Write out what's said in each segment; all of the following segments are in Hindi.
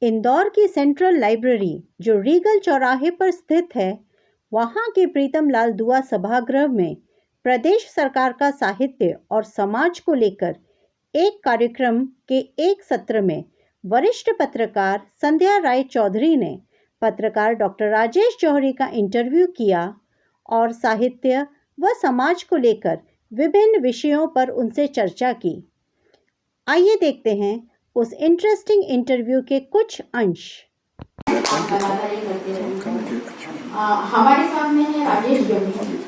इंदौर की सेंट्रल लाइब्रेरी जो रीगल चौराहे पर स्थित है, वहां के प्रीतम लाल दुआ सभागृह में प्रदेश सरकार का साहित्य और समाज को लेकर एक कार्यक्रम के एक सत्र में वरिष्ठ पत्रकार संध्या राय चौधरी ने पत्रकार डॉक्टर राजेश जौहरी का इंटरव्यू किया और साहित्य व समाज को लेकर विभिन्न विषयों पर उनसे चर्चा की। आइए देखते हैं उस इंटरेस्टिंग इंटरव्यू के कुछ अंश। हमारे सामने है राजेश जौहरी,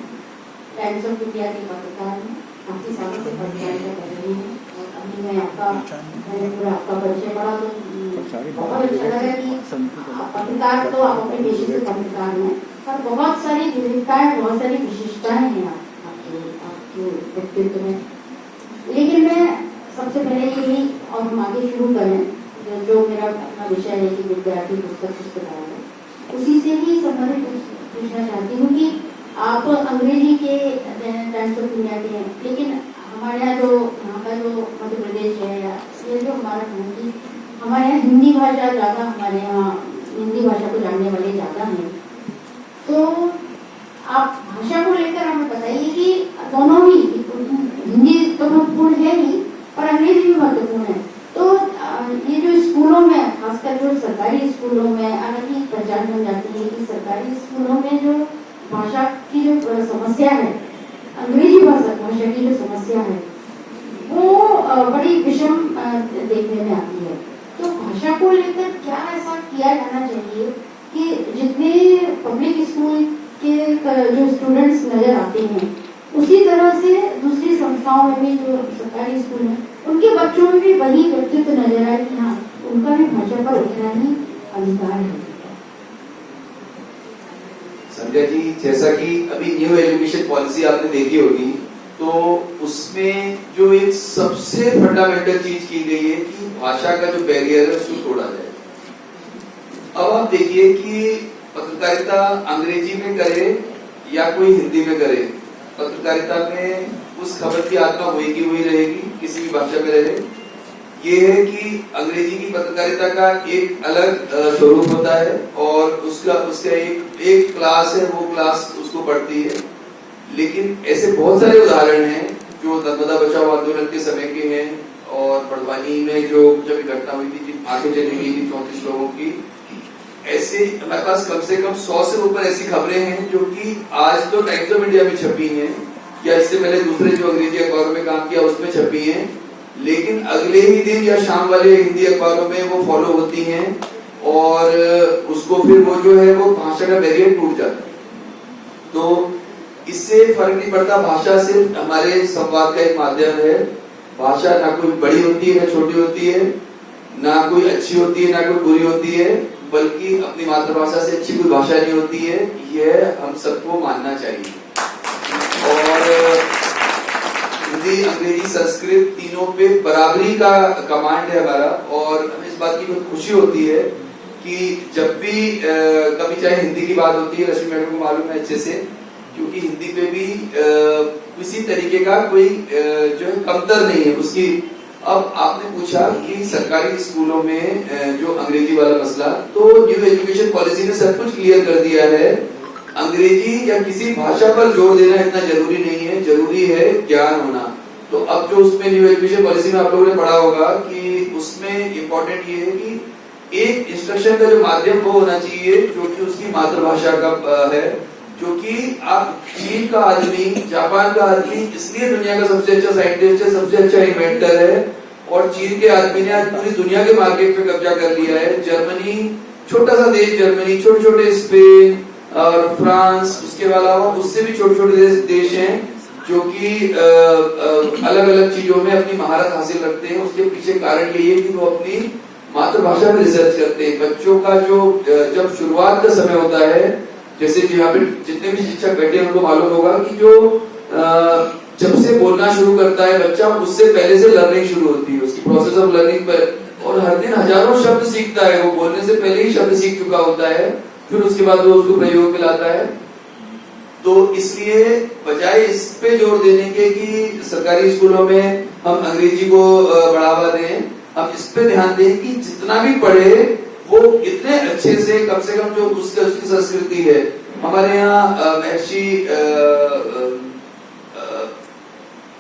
टाइम्स ऑफ इंडिया के पत्रकार हैं, काफी सालों से पत्रकारिता कर रही हैं। और अभी मैंने पूरा आपका परिचय पढ़ा तो बहुत अच्छा लगा कि पत्रकार तो आप अपने पेशे से पत्रकार हैं, पर बहुत सारी विविधताएं, बहुत सारी विशेषताएं हैं आपके व्यक्तित्व में। लेकिन मैं सबसे पहले यही, और हम आगे शुरू करें, जो मेरा अपना विषय है कि विद्यार्थी पुस्तकालय है, उसी से ही संबंधित पूछना चाहती हूँ कि आप अंग्रेजी के टाइम्स ऑफ इंडिया के हैं, लेकिन हमारे यहाँ का जो मध्य प्रदेश है या ये जो हमारे यहाँ हिंदी भाषा ज़्यादा, हमारे यहाँ हिंदी भाषा को जानने वाले ज़्यादा हैं। तो आप भाषा को लेकर हमें बताइए कि दोनों ही, हिंदी तो महत्वपूर्ण है ही और अंग्रेजी भी महत्वपूर्ण है। तो ये जो स्कूलों में, खासकर जो सरकारी स्कूलों में अलग ही पहचान बन जाती है कि सरकारी स्कूलों में जो भाषा की जो समस्या है, अंग्रेजी भाषा की जो समस्या है, वो बड़ी विषम देखने में आती है। तो भाषा को लेकर क्या ऐसा किया जाना चाहिए कि जितने पब्लिक स्कूल के जो स्टूडेंट्स नजर आते हैं, उसी तरह से दूसरी संस्थाओं में भी जो सरकारी स्कूल हैं, उनके बच्चों में भी वही व्यक्तित्व नजर आए कि हाँ, उनका भी भाषा पर उतना ही अधिकार है। संध्या जी, जैसा कि अभी न्यू एजुकेशन पॉलिसी आपने देखी होगी, तो उसमें जो एक सबसे फंडामेंटल चीज की गई है कि भाषा का जो बैरियर है उसको तोड़ा जाए। अब आप देखिए कि पत्रकारिता अंग्रेजी में करे या कोई हिंदी में करे, पत्रकारिता में उस खबर की आत्मा वही की वही रहेगी, किसी भी भाषा में रहे। ये है कि अंग्रेजी की पत्रकारिता का एक अलग स्वरूप होता है और उसका एक क्लास है, वो क्लास उसको पढ़ती है। लेकिन ऐसे बहुत सारे उदाहरण हैं जो नर्मदा बचाओ आंदोलन के समय के हैं और बड़वानी में जो जब घटना हुई थी, आगे चली गई थी 34 लोगों की, ऐसे हमारे पास कम से कम 100 से ऊपर ऐसी खबरें हैं जो कि आज तो टाइम्स ऑफ इंडिया में छपी हैं या इससे पहले दूसरे जो अंग्रेजी अखबारों में काम किया उसमें छपी हैं, लेकिन अगले ही दिन या शाम वाले हिंदी अखबारों में वो फॉलो होती हैं और उसको फिर वो जो है वो भाषा का बैरियर टूट जाता है। तो इससे फर्क नहीं पड़ता, भाषा सिर्फ हमारे संवाद का एक माध्यम है। भाषा ना कोई बड़ी होती है ना छोटी होती है, ना कोई अच्छी होती है ना कोई बुरी होती है, बल्कि अपनी मातृभाषा से अच्छी कोई भाषा नहीं होती है, यह हम सबको मानना चाहिए। और हिंदी, अंग्रेजी, संस्कृत तीनों पे बराबरी का कमांड है हमारा। और हमें इस बात की बहुत खुशी होती है कि जब भी कभी चाहे हिंदी की बात होती है, रश्मि मैडम को मालूम है अच्छे से, क्योंकि हिंदी पे भी किसी तरीके का कोई जो है कमतर नहीं है उसकी। अब आपने पूछा कि सरकारी स्कूलों में जो अंग्रेजी वाला मसला, तो न्यू एजुकेशन पॉलिसी ने सब कुछ क्लियर कर दिया है। अंग्रेजी या किसी भाषा पर जोर देना इतना जरूरी नहीं है, जरूरी है ज्ञान होना। तो अब जो उसमें न्यू एजुकेशन पॉलिसी में आप लोगों ने पढ़ा होगा कि उसमें इम्पोर्टेंट ये है कि एक इंस्ट्रक्शन का जो माध्यम वो होना चाहिए जो कि उसकी मातृभाषा का है। जो कि आप चीन का आदमी, जापान का आदमी इसलिए दुनिया का सबसे अच्छा साइंटिस्ट है, सबसे अच्छा इन्वेंटर है, और चीन के आदमी ने आज पूरी दुनिया के मार्केट पे कब्जा कर लिया है। जर्मनी, छोटा सा देश जर्मनी, छोटे छोटे स्पेन और फ्रांस, उसके अलावा उससे भी छोटे छोटे देश हैं जो कि अलग अलग चीजों में अपनी महारत हासिल रखते हैं। उसके पीछे कारण यही है कि वो अपनी मातृभाषा में रिसर्च करते हैं। बच्चों का जो जब शुरुआत का समय होता है, जैसे यहाँ पे जितने भी शिक्षक बैठे हैं उनको मालूम होगा कि जो जब से बोलना शुरू करता है बच्चा, उससे पहले से लर्निंग शुरू होती है, उसकी प्रोसेस ऑफ लर्निंग पर, और हर दिन हजारों शब्द सीखता है। वो बोलने से पहले ही शब्द सीख चुका होता है, फिर उसके बाद वो उसको प्रयोग में लाता है। तो इसलिए बजाय इस पे जोर देने के कि सरकारी स्कूलों में हम अंग्रेजी को बढ़ावा दें, हम इस पे ध्यान दें कि जितना भी पढ़े वो इतने अच्छे से कम जो उसकी संस्कृति है। हमारे यहाँ महर्षि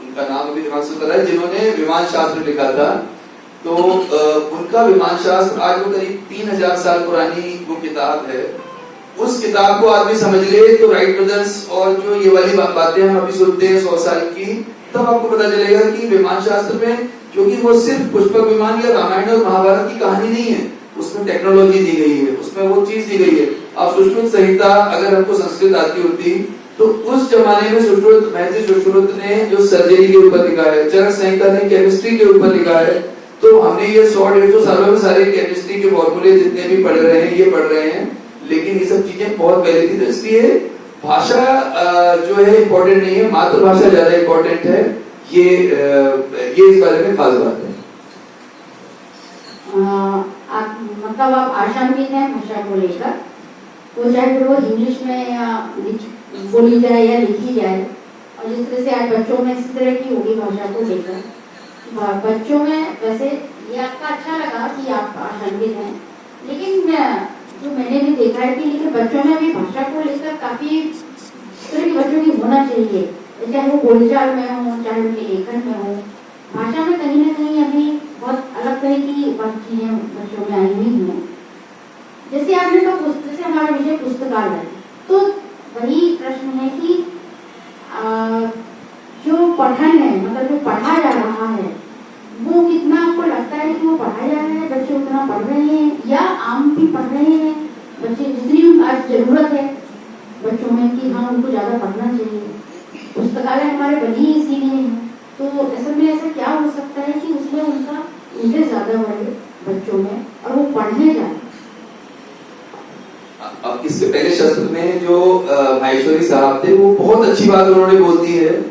उनका नाम अभी दिमाग से उतर रहा है, जिन्होंने विमान शास्त्र लिखा था, तो उनका विमान शास्त्र आज वो करीब 3000 साल पुरानी वो किताब है। उस किताब को आदमी समझ ले तो राइट ब्रदर्स और जो ये वाली बातें हम अभी सुनते हैं 100 साल की, तब आपको पता चलेगा कि विमान शास्त्र में, क्योंकि वो सिर्फ पुष्पक विमान या रामायण और महाभारत की कहानी नहीं है, उसमें टेक्नोलॉजी दी गई है, उसमें वो चीज दी गई है। आप सुश्रुत संहिता अगर हमको संस्कृत आती होती तो उस जमाने में महर्षि सुश्रुत ने जो सर्जरी के ऊपर लिखा है, चरक संहिता ने केमिस्ट्री के ऊपर लिखा है, तो हमने ये 100-150 सालों में सारे केमिस्ट्री के फॉर्मूले जितने भी पढ़ रहे हैं ये पढ़ रहे हैं, लेकिन ये सब चीजें बहुत पहले थी। तो इसलिए भाषा जो है इम्पोर्टेंट नहीं है, मातृभाषा ज्यादा इम्पोर्टेंट है। ये इस बारे में खास बात है। मतलब आप आशान्वित हैं भाषा को लेकर, तो चाहे वो इंग्लिश में बोली जाए या लिखी जाए, और जिस तरह से आज बच्चों में इस तरह की होगी भाषा को लेकर, बच्चों में वैसे ये आपका अच्छा लगा कि आप आशान्वित हैं, लेकिन जो मैंने भी देखा है कि लेकिन बच्चों में भी भाषा को लेकर काफी इस तरह के बच्चों की होना चाहिए, चाहे वो बोलचाल में हो, चाहे उनके लेखन में हो, भाषा में कहीं ना कहीं अभी बहुत अलग तरह की चीजें बच्चों में आई हुई हैं। जैसे आपने कहा, जैसे हमारा विषय पुस्तकालय, तो वही प्रश्न है कि जो पठन है, मतलब जो पढ़ा जा रहा है, वो कितना आपको लगता है कि वो पढ़ा जा रहा है, बच्चे उतना पढ़ रहे हैं, या आम भी पढ़ रहे हैं बच्चे, जितनी आज जरूरत है बच्चों में कि हाँ उनको ज्यादा पढ़ना चाहिए। पुस्तकालय हमारे बने ही इसीलिए हैं, तो ऐसा क्या हो सकता है कि उसमें उनका इंटरेस्ट ज्यादा बढ़े बच्चों में और वो पढ़ने जाए। अब इससे पहले शस्त्र में जो माहेश्वरी साहब थे, वो बहुत अच्छी बात उन्होंने बोल दी है,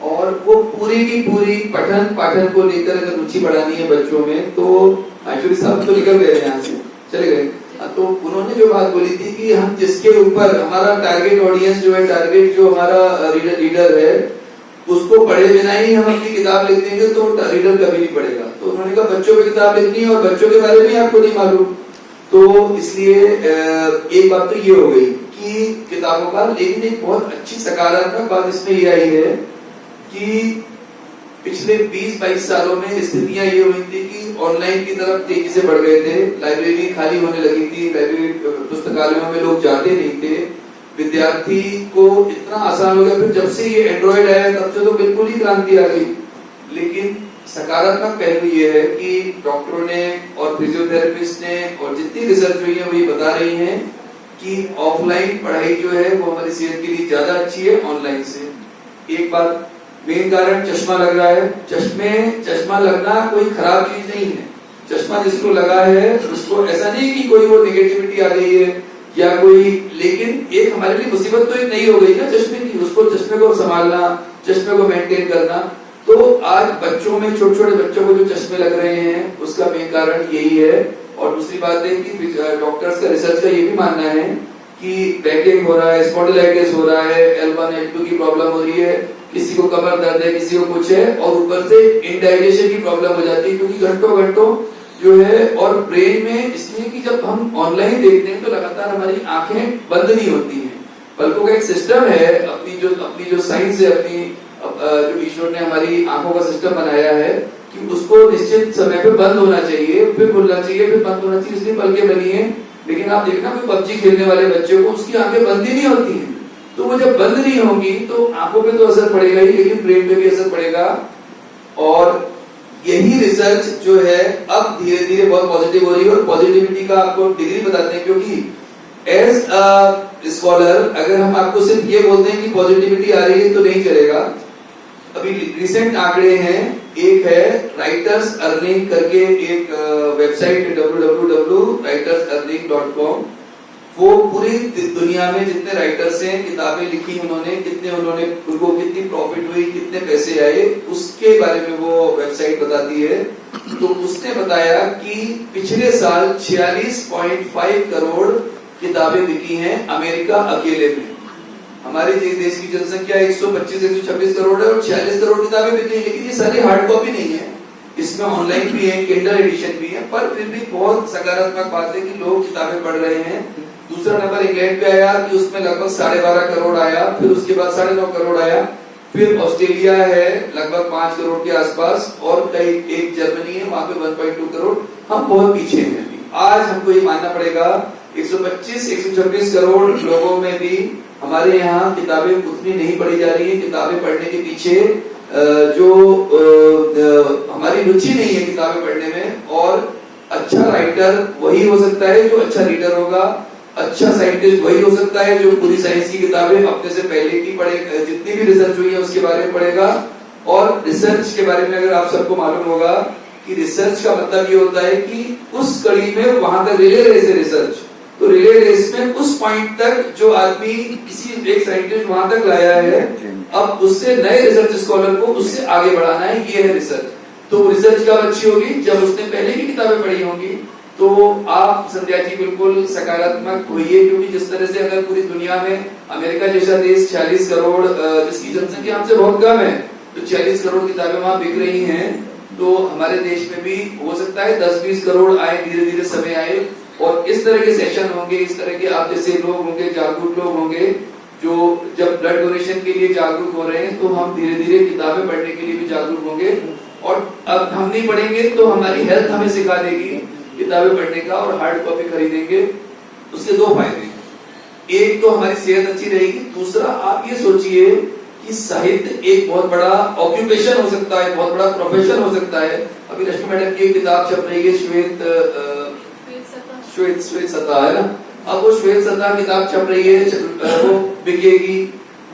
और वो पूरी की पूरी पठन पाठन को लेकर अगर रुचि बढ़ानी है बच्चों में, तो माहेश्वरी साहब तो निकल गए यहाँ से, चले गए, तो उन्होंने जो बात बोली थी कि हम जिसके ऊपर हमारा टारगेट ऑडियंस जो है, टारगेट जो हमारा रीडर है, उसको पढ़े बिना ही हम अपनी किताब लिख देंगे तो रीडर कभी नहीं पढ़ेगा। तो उन्होंने कहा बच्चों की किताब लिखनी है और बच्चों के बारे में आपको नहीं मालूम, तो इसलिए एक बात तो ये हो गई कि किताबों का, लेकिन एक बहुत अच्छी सकारात्मक बात इसमें ये आई है कि पिछले 20-22 सालों में स्थितियां ये हुई थी कि ऑनलाइन की तरफ तेजी से बढ़ गए थे, लाइब्रेरी खाली होने लगी थी, लाइब्रेरी पुस्तकालयों में लोग जाते नहीं थे, विद्यार्थी को इतना आसान हो गया। फिर जब से ये एंड्रॉइड आया तब से तो बिल्कुल ही क्रांति आ गई। लेकिन सकारात्मक पहलू ये है कि डॉक्टरों ने और फिजियोथेरेपिस्ट ने और जितनी रिसर्च हुई है वो ये बता रही है कि ऑफलाइन पढ़ाई जो है वो हमारी सेहत के लिए ज्यादा अच्छी है ऑनलाइन से। एक बात, मेन कारण चश्मा लग रहा है, चश्मा लगना कोई खराब चीज नहीं है। चश्मा जिसको लगा है उसको ऐसा नहीं कि कोई वो नेगेटिविटी आ गई है या कोई, लेकिन एक हमारे लिए मुसीबत तो एक नहीं हो गई ना चश्मे की, उसको चश्मे को संभालना, चश्मे को मेंटेन करना। तो आज बच्चों में, छोटे छोटे बच्चों को जो चश्मे लग रहे हैं उसका मेन कारण यही है। और दूसरी बात है कि डॉक्टर्स का, रिसर्च का ये भी मानना है कि बैकेक हो रहा है, स्पॉन्डिलाइटिस हो रहा है, L1 L2 की प्रॉब्लम हो रही है, किसी को कमर दर्द है, किसी को कुछ है, और ऊपर से इंडाइजेशन की प्रॉब्लम हो जाती है क्योंकि घंटों जो है। और ब्रेन में इसलिए कि जब हम ऑनलाइन देखते हैं तो लगातार हमारी आंखें बंद नहीं होती हैं। पलकों का एक सिस्टम है, अपनी जो साइंस है, जो ईश्वर ने हमारी आंखों का सिस्टम बनाया है कि उसको निश्चित समय पे बंद होना चाहिए, फिर खुलना चाहिए, फिर बंद होना चाहिए, इसलिए पलकें बनी है। लेकिन आप देखना कोई पबजी खेलने वाले बच्चे को उसकी आंखें बंद ही नहीं होती हैं, तो वो जब बंद नहीं होंगी तो आंखों पे तो असर पड़ेगा ही, लेकिन ब्रेन पे भी असर पड़ेगा। और यही रिसर्च जो है अब धीरे धीरे बहुत पॉजिटिव हो रही है, और पॉजिटिविटी का आपको डिग्री बताते हैं, क्योंकि एज अ स्कॉलर अगर हम आपको सिर्फ ये बोलते हैं कि पॉजिटिविटी आ रही है तो नहीं चलेगा। अभी रिसेंट आंकड़े हैं, एक है राइटर्स अर्निंग करके एक वेबसाइट www.writersearning.com, वो पूरी दुनिया में जितने राइटर्स हैं, किताबें लिखी उन्होंने, उनको कितनी प्रॉफिट हुई, कितने पैसे आए, उसके बारे में वो वेबसाइट बताती है। तो उसने बताया कि पिछले साल 46.5 करोड़ किताबें बिकी हैं अमेरिका अकेले में। हमारे देश की जनसंख्या 125-126 करोड़ है और 46 करोड़ किताबें बिकी हैं, लेकिन ये सारी हार्ड कॉपी नहीं है, इसमें ऑनलाइन भी है, किंडल एडिशन भी है, पर फिर भी बहुत सकारात्मक बात है कि लोग किताबें पढ़ रहे हैं। दूसरा नंबर इंग्लैंड पे आया कि उसमें लगभग 12.5 करोड़ आया, फिर उसके बाद 9.5 करोड़ आया, फिर ऑस्ट्रेलिया है लगभग 5 करोड़ के आसपास, और कई एक जर्मनी है वहां पे 1.2 करोड़। हम बहुत पीछे हैं अभी। आज हमको ये मानना पड़ेगा 125-126 करोड़ लोगों में भी हमारे यहाँ किताबें उतनी नहीं पढ़ी जा रही है। किताबें पढ़ने के पीछे जो हमारी रुचि नहीं है किताबें पढ़ने में, और अच्छा राइटर वही हो सकता है जो अच्छा रीडर होगा, अच्छा साइंटिस्ट वही हो सकता है जो पूरी साइंस की किताबें अपने से पहले की पढ़े, जितनी भी रिसर्च हुई है उसके बारे में पढ़ेगा। और रिसर्च के बारे में अगर आप सबको मालूम होगा कि रिसर्च का मतलब ये होता है कि उस कड़ी में वहां तक रिले रेस है रिसर्च, तो रिले रेस में उस पॉइंट तक जो आदमी किसी एक साइंटिस्ट वहां तक लाया है, अब उससे नए रिसर्च स्कॉलर को उससे आगे बढ़ाना है, ये है रिसर्च। तो रिसर्च कब अच्छी होगी? जब उसने पहले की किताबें पढ़ी होंगी। तो आप संध्या जी बिल्कुल सकारात्मक होइए, क्योंकि जिस तरह से अगर पूरी दुनिया में अमेरिका जैसा देश 46 करोड़ जिसकी जनसंख्या हमसे बहुत कम है, तो 46 करोड़ किताबें वहां बिक रही हैं, तो हमारे देश में भी हो सकता है 10-20 करोड़ आए, धीरे धीरे समय आए, और इस तरह के सेशन होंगे, इस तरह के आप जैसे लोग होंगे, जागरूक लोग होंगे, जो जब ब्लड डोनेशन के लिए जागरूक हो रहे हैं, तो हम धीरे धीरे किताबें पढ़ने के लिए भी जागरूक होंगे। और अब हम नहीं पढ़ेंगे तो हमारी हेल्थ हमें सिखा देगी किताबें पढ़ने का, और हार्ड कॉपी खरीदेंगे। उसके दो फायदे, एक तो हमारी सेहत अच्छी रहेगी, दूसरा आप ये सोचिए कि साहित्य एक बहुत बड़ा ऑक्यूपेशन हो सकता है, बहुत बड़ा प्रोफेशन हो सकता है। अभी रश्मि मैडम की एक किताब छप रही है, श्वेत सतह है ना, अब वो श्वेत सतह किताब छप रही है,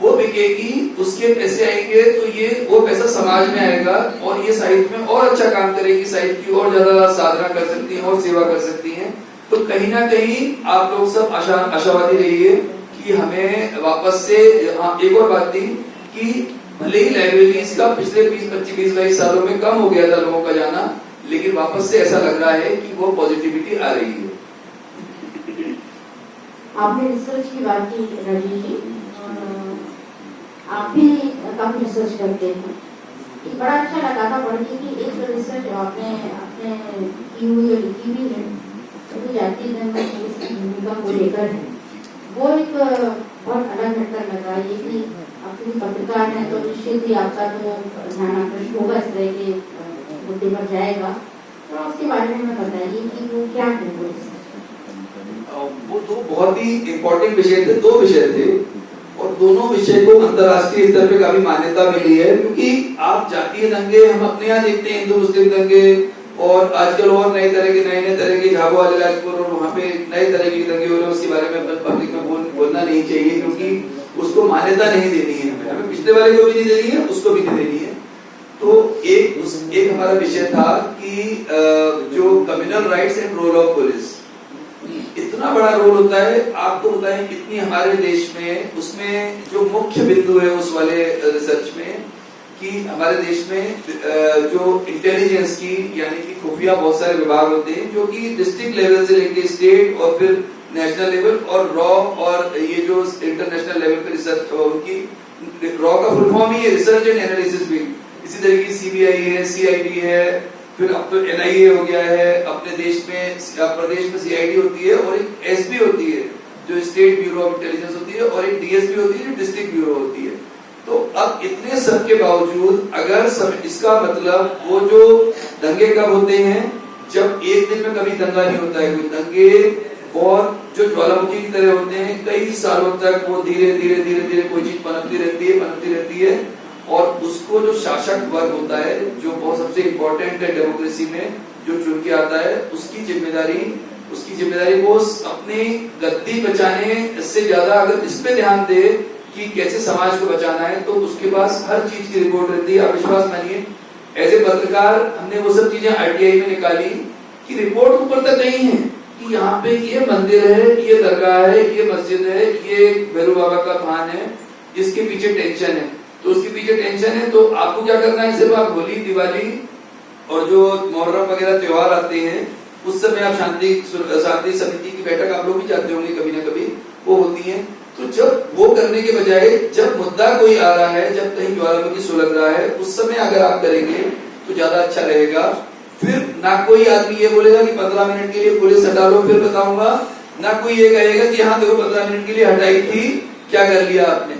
वो बिकेगी, उसके पैसे आएंगे, तो ये वो पैसा समाज में आएगा, और ये साहित्य में और अच्छा काम करेगी, साहित्य की और ज्यादा साधना कर सकती है और सेवा कर सकती हैं। तो कहीं ना कहीं आप लोग सब आशावादी रहिए कि हमें वापस से, एक और बात थी कि भले ही लाइब्रेरीज का पिछले 20-22 सालों में कम हो गया था लोगों का जाना, लेकिन वापस से ऐसा लग रहा है कि वो पॉजिटिविटी आ रही है। आपने रिसर्च की बात की राजेश जी, आप भी काफी रिसर्च करते हैं, बड़ा अच्छा लगा था पढ़ के कि एक रिसर्च आपने की हुई और लिखी भी है, तो जातीय जनगणना की भूमिका को लेकर है, वो एक बहुत अलग घटना लगा। ये कि आप भी पत्रकार हैं, तो निश्चित ही आपका तो ध्यान आकर्षित होगा, इस तरह के मुद्दे पर जाएगा, तो उसके बारे में बताइए कि वो क्या है। वो दो बहुत ही इम्पोर्टेंट विषय थे, दो विषय थे, और दोनों विषय को अंतर्राष्ट्रीय स्तर पे काफी मान्यता मिली है। क्योंकि आप जातीय दंगे हम अपने यहाँ देखते हैं, हिंदू मुस्लिम दंगे, और आजकल और नए तरह के झाबुआ वाले राजपुर, और वहाँ पे नए तरह के दंगे हो रहे हैं, उसके बारे में पब्लिक में बोलना नहीं चाहिए, क्योंकि उसको मान्यता नहीं देनी है हमें पिछले वाले को भी नहीं देनी है, उसको भी नहीं देनी है। तो एक हमारा विषय था कि जो communal riots and role of police, इतना बड़ा रोल होता है, आपको बताएं कितनी हमारे देश में, उसमें जो मुख्य बिंदु है उस वाले रिसर्च में, कि हमारे देश में जो इंटेलिजेंस की यानी कि खुफिया बहुत सारे विभाग होते हैं, जो कि डिस्ट्रिक्ट लेवल से लेके स्टेट और फिर नेशनल लेवल, और रॉ और ये जो इंटरनेशनल लेवल पे रिसर्च, उनकी रॉ का फुल फॉर्म ही है रिसर्च एंड एनालिसिस भी। इसी तरह की सीबीआई है, सीआईडी है, फिर अब तो एनआईए हो गया है, अपने देश में प्रदेश में सीआईडी होती है, और एक एसबी होती है जो स्टेट ब्यूरो ऑफ इंटेलिजेंस होती है, और एक डीएसपी होती है जो डिस्ट्रिक्ट ब्यूरो होती है। तो अब इतने सब के बावजूद अगर सब, इसका मतलब वो जो दंगे कब होते हैं, जब एक दिन में कभी दंगा नहीं होता है, कोई दंगे और जो ज्वालामुखी की तरह होते हैं, कई सालों तक वो धीरे धीरे कोई चीज पनपती रहती है, और उसको जो शासक वर्ग होता है, जो बहुत सबसे इम्पोर्टेंट है डेमोक्रेसी में, जो चुन के आता है, उसकी जिम्मेदारी वो अपनी गद्दी बचाने से ज्यादा अगर इस पे ध्यान दे कि कैसे समाज को बचाना है, तो उसके पास हर चीज की रिपोर्ट रहती है। आप विश्वास मानिए, एज ए पत्रकार हमने वो सब चीजें आरटीआई में निकाली कि रिपोर्ट ऊपर तक नहीं है कि यहाँ पे ये मंदिर है, ये दरगाह है, ये मस्जिद है, ये भैरू बाबा का थान है, इसके पीछे टेंशन है, तो उसके पीछे टेंशन है। तो आपको क्या करना है, सिर्फ आप होली, दिवाली और जो मुहर्रम वगैरह त्योहार आते हैं, उस समय आप शांति समिति की बैठक आप लोग भी जाते होंगे कभी ना कभी, वो होती है। तो जब वो करने के बजाय जब मुद्दा कोई आ रहा है, जब कहीं ज्वालामुखी सुलग रहा है, उस समय अगर आप करेंगे तो ज्यादा अच्छा रहेगा। फिर ना कोई आदमी ये बोलेगा कि 15 मिनट के लिए पुलिस हटा लो फिर बताऊंगा, ना कोई ये कहेगा कि हाँ देखो 15 मिनट के लिए हटाई थी, क्या कर लिया आपने।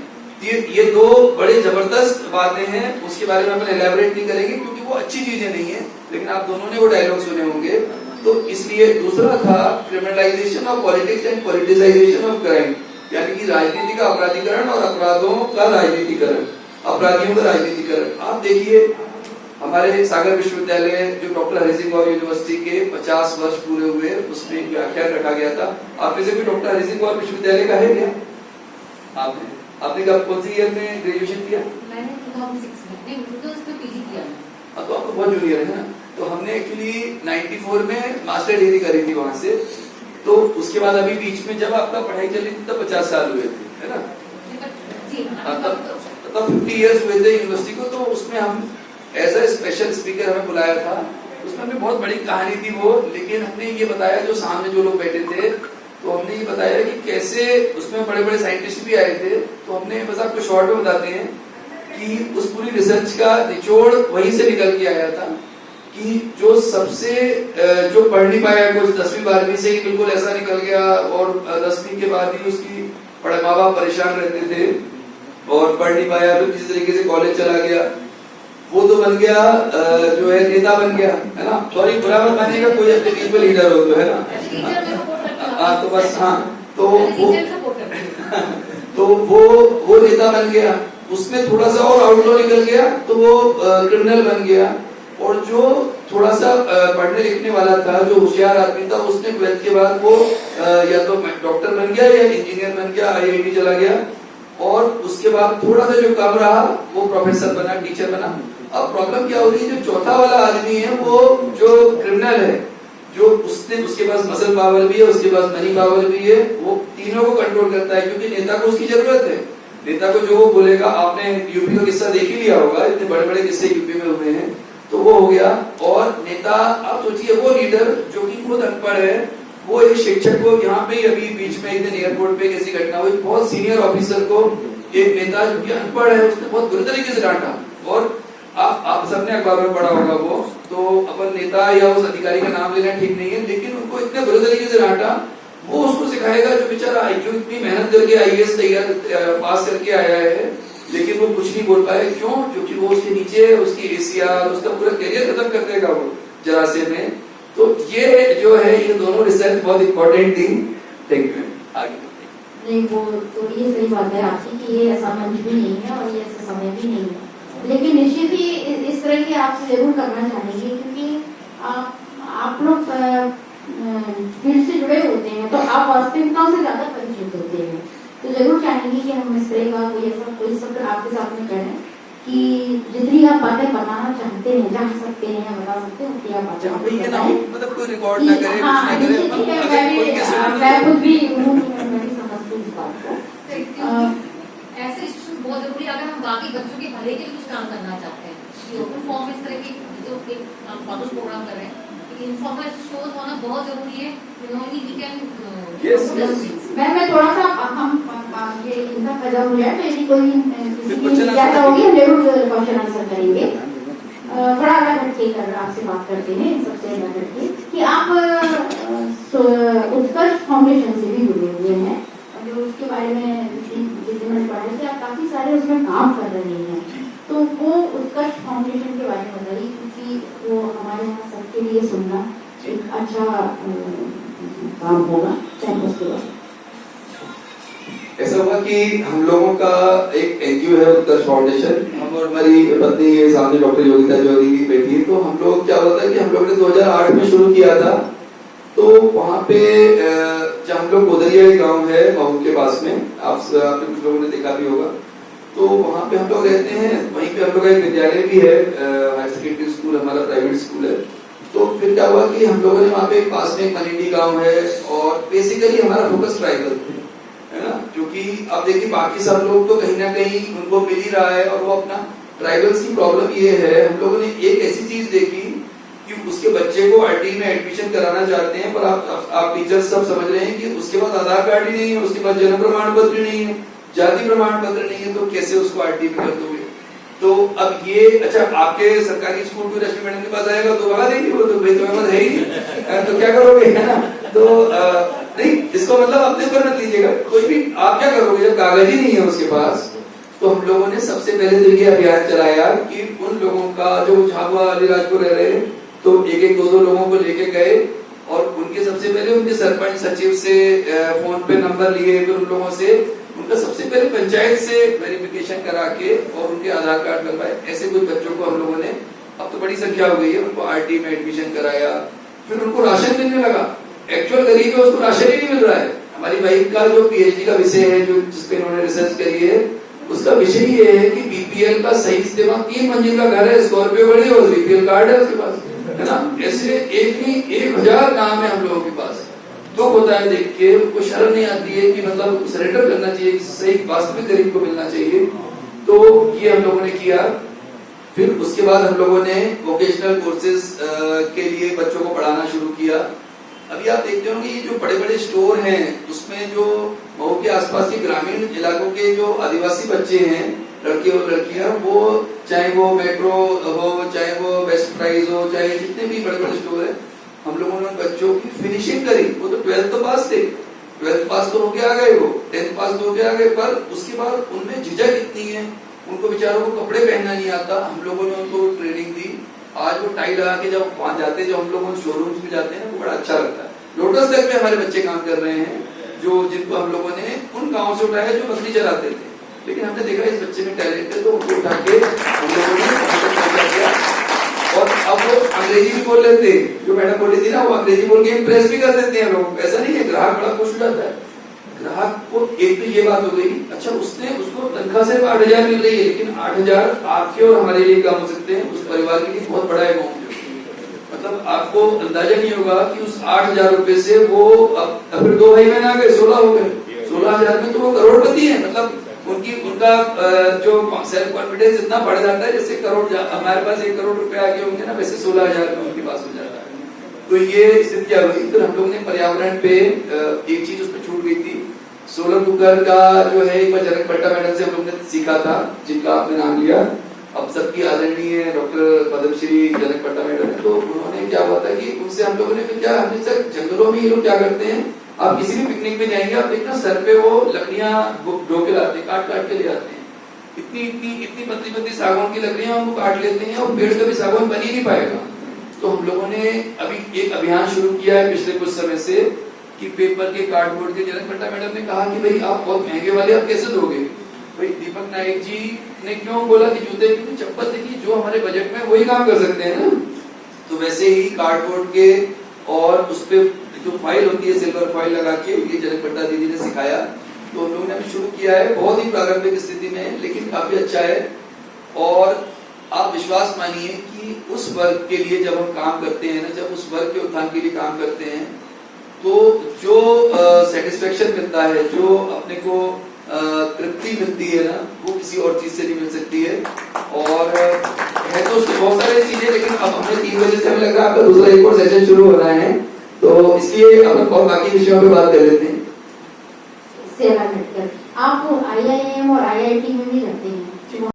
ये दो बड़े जबरदस्त बातें हैं, उसके बारे में अपन एलैबोरेट नहीं करेंगे क्योंकि वो अच्छी चीजें नहीं है, लेकिन आप दोनों ने वो डायलॉग सुने होंगे। तो इसलिए दूसरा था criminalisation of politics and politicisation of crime, यानी कि राजनीति का अपराधीकरण और अपराधों का राजनीतिकरण, अपराधियों का राजनीतिकरण। आप देखिए हमारे सागर विश्वविद्यालय जो डॉक्टर हरि सिंह गौर यूनिवर्सिटी के 50 वर्ष पूरे हुए, उसमें एक व्याख्यान रखा गया था। आप में से कोई डॉक्टर हरि सिंह गौर विश्वविद्यालय का है क्या? आपने कब कौन सी ईयर में ग्रेजुएशन किया? मैंने 2006 में पीजी किया। तो आपको बहुत जूनियर है ना। तो हमने एक्चुअली 94 में मास्टर डिग्री करी थी वहां से। तो उसके बाद अभी बीच में जब आपका पढ़ाई चली थी तब 50 साल हुए थे, है ना? तब 50 इयर्स हुए थे यूनिवर्सिटी को। तो उसमें हम एज ए स्पेशल स्पीकर हमें बुलाया था। उसमें हमें बहुत बड़ी कहानी थी वो, लेकिन हमने ये बताया, जो सामने जो लोग बैठे थे, तो हमने ये बताया कि कैसे उसमें बड़े बड़े साइंटिस्ट भी आए थे। तो हमने बस आपको शॉर्ट में बताते हैं कि उस पूरी रिसर्च का निचोड़ वहीं से निकल के आया था कि जो सबसे जो पढ़ नहीं पाया, कुछ 10वीं 12वीं से ही बिल्कुल ऐसा निकल गया, और 10वीं के बाद ही उसकी बड़े माँ बाप परेशान रहते थे और पढ़ नहीं पाया, फिर किसी तरीके से कॉलेज चला गया, वो तो बन गया जो है नेता बन गया, है ना? सॉरी बुरा मत मानिएगा, कोई अपने बीच में लीडर हो तो, है ना? तो बस हाँ, तो वो नेता बन गया, उसमें थोड़ा सा और आउटलो निकल गया तो वो क्रिमिनल बन गया। और जो थोड़ा सा पढ़ने लिखने वाला था, जो होशियार आदमी था, उसने 12th के बाद वो या तो डॉक्टर बन गया या इंजीनियर बन गया, IIT चला गया, और उसके बाद थोड़ा सा जो कम रहा वो प्रोफेसर बना, टीचर बना। अब प्रॉब्लम क्या हो रही है, जो चौथा वाला आदमी है, वो जो क्रिमिनल है, जो उसके पास मसल पावर भी है, उसके पास मनी पावर भी है, वो तीनों को कंट्रोल करता है, क्योंकि नेता को उसकी जरूरत है। नेता को जो वो बोलेगा, आपने यूपी का किस्सा देख ही लिया होगा, इतने बड़े बड़े किस्से यूपी में हुए हैं, तो वो हो गया। और नेता, आप सोचिए वो लीडर जो कि खुद अनपढ़ है, वो एक शिक्षक को, यहाँ पे अभी बीच में एक दिन एयरपोर्ट पे कैसी घटना हुई, बहुत सीनियर ऑफिसर को एक नेता जो कि अनपढ़ है, उसने बहुत बुरी तरीके से डांटा। और आप सबने अखबार में पढ़ा होगा वो, तो अपन नेता या उस अधिकारी का नाम लेना ठीक नहीं है, लेकिन उनको इतने बुरे तरीके से डांटा। वो उसको सिखाएगा जो बेचारा जो इतनी मेहनत करके IAS तैयार पास करके आया है, लेकिन वो कुछ नहीं बोल पाए। क्यों? क्योंकि वो उसके नीचे उसकी ACR, उसका पूरा करियर खत्म कर देगा वो जरा से में। तो ये जो है, ये दोनों रिसर्च बहुत इंपॉर्टेंट थी। Thank you. आगे नहीं, वो तो ये सही बात है आपकी कि ये ऐसा मंच भी नहीं है और ये ऐसा समय भी नहीं है, लेकिन निश्चित ही इस तरह की आपसे जरूर करना चाहेंगे, क्योंकि आप लोग फील्ड से जुड़े होते हैं, तो आप वास्तविकताओं से ज्यादा परिचित होते हैं। तो जरूर चाहेंगे कि हम इस तरह का कोई सत्र आपके साथ में करें कि जितनी आप बातें बताना चाहते हैं, जान सकते हैं, बता सकते हैं, उतनी आप बातें मतलब कोई रिकॉर्ड ना करें, हाँ, मैं खुद भी समझती हूँ इस बात को। ऐसे इश्यूज बहुत जरूरी है अगर हम बाकी बच्चों के भले के लिए कुछ काम करना चाहते हैं। ये ओपन फॉर्म इस तरह की जो हम कॉलेज प्रोग्राम कर रहे हैं, इनफॉर्मल शोज होना बहुत जरूरी है। मैं थोड़ा सा हम ये इनका खजा हो जाए, तो यदि कोई किसी जिज्ञासा होगी हम जरूर क्वेश्चन आंसर करेंगे। थोड़ा अलग हटके कर आपसे बात करते हैं, सबसे अलग हटके कि आप उत्कर्ष फाउंडेशन से भी जुड़े हुए हैं, जो उसके बारे में जितने मैंने पढ़ा कि आप काफी सारे उसमें काम कर रहे हैं, तो वो उत्कर्ष फाउंडेशन के बारे में बताइए, क्योंकि वो हमारे यहाँ सबके लिए सुनना एक अच्छा काम होगा। ऐसा हुआ कि हम लोगों का एक NGO है उत्कर्ष फाउंडेशन, हम और हमारी पत्नी ये सामने डॉक्टर योगिता चौधरी की बेटी है। तो हम लोग क्या होता है कि हम लोग ने 2008 में शुरू किया था। तो वहाँ पे जहाँ हम लोग गोदरिया गांव है महू के पास में, आपने कुछ लोगों ने देखा भी होगा, तो वहाँ पे हम लोग रहते हैं। वहीं पे हम लोग का एक विद्यालय भी है, हायर सेकेंडरी स्कूल हमारा प्राइवेट स्कूल है। तो फिर क्या हुआ कि हम लोगों ने वहाँ पे पास में एक मनिंडी गांव है, और बेसिकली हमारा फोकस ट्राइबल है ना, क्योंकि अब देखिए बाकी सब लोग तो कहीं ना कहीं उनको मिल ही रहा है, और वो अपना ट्राइबल्स की प्रॉब्लम ये है। हम लोगों ने एक ऐसी चीज देखी कि उसके बच्चे को RT में एडमिशन कराना चाहते हैं, पर आप टीचर्स सब समझ रहे हैं कि उसके पास आधार कार्ड ही नहीं है, उसके पास जन्म प्रमाण पत्र नहीं है, जाति प्रमाण पत्र नहीं है, तो कैसे उसको RT में कर दोगे। तो अब ये अच्छा आपके सरकारी स्कूल की रश्मि मैडम के पास आएगा तो भगा देंगे, वो तो भाई तुम्हें है ही नहीं, तो क्या करोगे, है ना। तो नहीं, इसको मतलब अपने ऊपर मत लीजिएगा, कोई भी आप क्या करोगे जब कागज ही नहीं है उसके पास। तो हम लोगों ने सबसे पहले तो ये अभियान चलाया कि उन लोगों का जो झाबुआ अलीराजपुर रह रहे हैं, तो एक एक दो लोगों को लेके गए और उनके सबसे पहले उनके सरपंच सचिव से फोन पे नंबर लिए, फिर उन लोगों से उनका सबसे पहले पंचायत से वेरिफिकेशन करा के और उनके आधार कार्ड बनवाए। ऐसे कुछ बच्चों को हम लोगों ने, अब तो बड़ी संख्या हो गई है, उनको आरटी में एडमिशन कराया, फिर उनको राशन मिलने लगा। एक्चुअल गरीब है उसको राशन ही नहीं मिल रहा है। हमारी वाइफ का जो पीएचडी का विषय है, जो जिसपे उन्होंने रिसर्च करी है, उसका विषय ये है कि बीपीएल का सही इस्तेमाल, 3 मंजिल का घर है, स्कॉर्पियो गाड़ी और बीपीएल कार्ड है उसके पास, है ना। ऐसे एक नहीं 1000 काम है हम लोगों के पास। दुख होता है देख के, उनको शर्म नहीं आती है कि मतलब सरेंडर करना चाहिए, सही वास्तविक गरीब को मिलना चाहिए। तो ये हम लोगों ने किया। फिर उसके बाद हम लोगों ने वोकेशनल कोर्सेज के लिए बच्चों को पढ़ाना शुरू किया। अभी आप देखते होंगे ये जो बड़े बड़े स्टोर हैं, उसमें जो मऊ के आसपास के ग्रामीण इलाकों के जो आदिवासी बच्चे हैं, लड़के और लड़कियां, वो चाहे वो मेट्रो हो, चाहे वो बेस्ट प्राइस हो, चाहे जितने भी बड़े बड़े स्टोर है, हम लोगों ने उन बच्चों की फिनिशिंग करी। वो तो 12th तो पास थे, 12th पास तो होके आ गए, वो 10th पास तो होके आ गए, पर उसके बाद उनमें झिझक इतनी है, उनको बेचारों को कपड़े पहनना नहीं आता। हम लोगों ने उनको ट्रेनिंग दी। आज वो टाई लगा के जब वहां जाते हैं, जब हम लोग शोरूम्स में जाते हैं ना, वो बड़ा अच्छा लगता है। लोटस डेक में हमारे बच्चे काम कर रहे हैं, जो जिनको हम लोगों ने उन गाँव से उठाया जो बकरी चलाते थे, लेकिन हमने देखा इस बच्चे में टैलेंट है, तो उनको उठा के हम लोगों ने, और अब वो अंग्रेजी भी बोल लेते हैं। जो मैडम बोली थी ना, वो अंग्रेजी बोल के इम्प्रेस भी कर देते हैं लोग। ऐसा नहीं है, ग्राहक बड़ा खुश हो जाता है। ग्राहक को एक तो ये बात हो गई, अच्छा उसने उसको तनख्वाह सिर्फ 8000 मिल रही है, लेकिन 8000 आपके और हमारे लिए कम हो सकते हैं, उस परिवार के लिए बहुत बड़ा अमाउंट है। मतलब आपको अंदाजा नहीं होगा कि उस 8000 रुपए से वो अब फिर 2 भाई बहन आ गए, 16 हो गए। 16000 में तो वो करोड़पति है। मतलब उनका जो सेल्फ कॉन्फिडेंस इतना बढ़ जाता है, जैसे हमारे पास 1 करोड़ रुपए आगे होंगे ना, वैसे 16000 में उनके पास हो जाता है। तो ये स्थिति क्या हुई, फिर हम लोगों ने पर्यावरण पे एक चीज उसमें छूट गई थी। सोलर कुकर का जो है, एक बार जनक पट्टा मैडम से हम लोग ने सीखा था, जिनका आपने नाम लिया, अब सबकी आदरणीय डॉक्टर पद्मश्री जनक पट्टा मैडम है। तो उन्होंने क्या हुआ था कि उनसे हम लोगों ने क्या, हमने सर जंगलों में ये लोग क्या करते हैं, आप किसी भी पिकनिक में जाएंगे, आप देखना सर पे वो लकड़ियां ढो के लाते हैं, काट के ले जाते हैं। इतनी पतली सागौन की लकड़ियां उनको काट लेते हैं, और पेड़ कभी सागौन बन ही नहीं पाएगा। तो हम लोगों ने अभी एक अभियान शुरू किया है पिछले कुछ समय से, कि पेपर के, कार्डबोर्ड के, जनक पट्टा मैडम ने कहा कि भाई आप बहुत महंगे वाले आप कैसे दोगे। भाई दीपक नाइक जी ने क्यों बोला कि जूते की चप्पल देखिए, जो हमारे बजट में वही काम कर सकते हैं ना। तो वैसे ही कार्डबोर्ड के, और उस पे जो फाइल होती है सिल्वर फाइल लगा के, ये जनक पट्टा दीदी ने सिखाया। तो हम लोगों ने अभी शुरू किया है, बहुत ही प्रारंभिक स्थिति में, लेकिन काफी अच्छा है। और आप विश्वास मानिए कि उस वर्ग के लिए जब हम काम करते हैं ना, जब उस वर्ग के उत्थान के लिए काम करते हैं, तो जो सेटिस्फेक्शन मिलता है, जो अपने को तृप्ति मिलती है ना, वो किसी और चीज से नहीं मिल सकती है। और है तो उसके बहुत सारी चीजें, लेकिन अब हमने 3 बजे से हमें लग रहा है आपका दूसरा एक और सेशन शुरू हो रहा है, तो इसलिए अपन और बाकी विषयों पे बात कर लेते हैं। सेवा मिलकर आप IIM और IIT में भी रहते हैं,